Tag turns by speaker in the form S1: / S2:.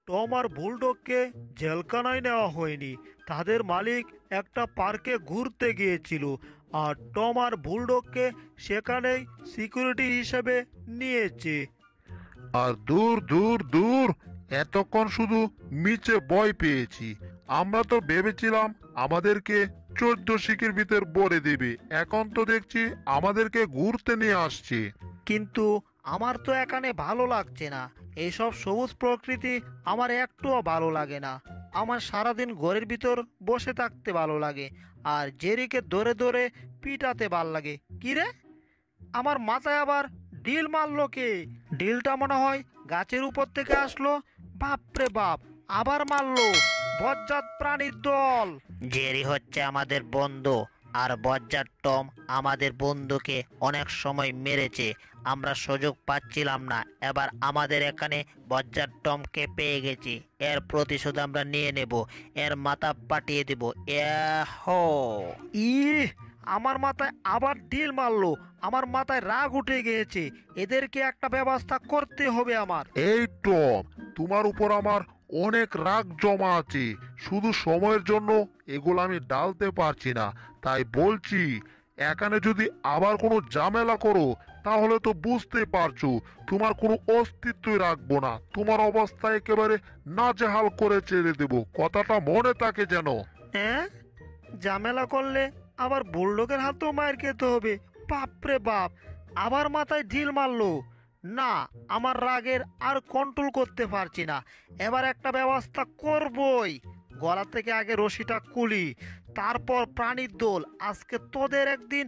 S1: Tom আর বুলডগকে জেলখানায় নেওয়া হয়নি। তাদের মালিক একটা পার্কে ঘুরতে গিয়েছিল, আর টম আর বুলডগকে সেখানেই সিকিউরিটি হিসেবে নিয়েছে।
S2: আর দূর দূর দূর, এতক্ষণ শুধু মিচে ভয় পেয়েছি। আমরা তো ভেবেছিলাম আমাদেরকে 14 শিখের ভিতর ভরে দেবে, এখন তো দেখছি আমাদেরকে ঘুরতে নিয়ে আসছে।
S1: কিন্তু আমার তো এখানে ভালো লাগছে না। এইসব সবুজ প্রকৃতি আমার একটুও ভালো লাগে না। আমার সারাদিন ঘরের ভিতর বসে থাকতে ভালো লাগে, আর জেরিকে ধরে ধরে পিটাতে ভাল লাগে। কি রে, আমার মাথায় আবার ডিল মারলো কে? ডিলটা মনে হয় গাছের উপর থেকে আসলো। বাপরে বাপ, আবার মারলো! বজ্জাত প্রাণীর দল! জেরি হচ্ছে আমাদের বন্ধু, আর বজ্জাত টম আমাদের বন্ধুকে অনেক সময় মেরেছে। আমরা সুযোগ পাচ্ছিলাম না, এবার আমাদের এখানে বজ্জাত টমকে পেয়ে গেছি। এর প্রতিশোধ আমরা নিয়ে নেব, এর মাথা পাঠিয়ে দেব। হো ই আমার মাথায় আবার ডিল মারলো। আমার মাথায় রাগ উঠে গিয়েছে। এদেরকে একটা ব্যবস্থা করতে হবে আমার।
S2: এই টম, তোমার উপর আমার অনেক রাগ জমা আছে। শুধু সময়ের জন্য এগুলো আমি ডালতে পারছি না, তাই বলছি এখানে যদি আবার কোনো ঝামেলা করো তাহলে তো বুঝতে পারছো তোমার কোনো অস্তিত্বই রাখবো না। তোমার অবস্থা একেবারে নাজেহাল করে ছেড়ে দেব, কথাটা মনে থাকে যেন।
S1: হ্যাঁ, ঝামেলা করলে আবার বুলডগের হাতেও মার খেতে হবে? বাপরে বাপ, আবার মাথায় ঢিল মারলো! না, আমার রাগের আর কন্ট্রোল করতে পারছি না। এবার একটা ব্যবস্থা করবই। গলা থেকে আগে রশিটা খুলি, তারপর প্রাণীর দোল। আজকে তোদের একদিন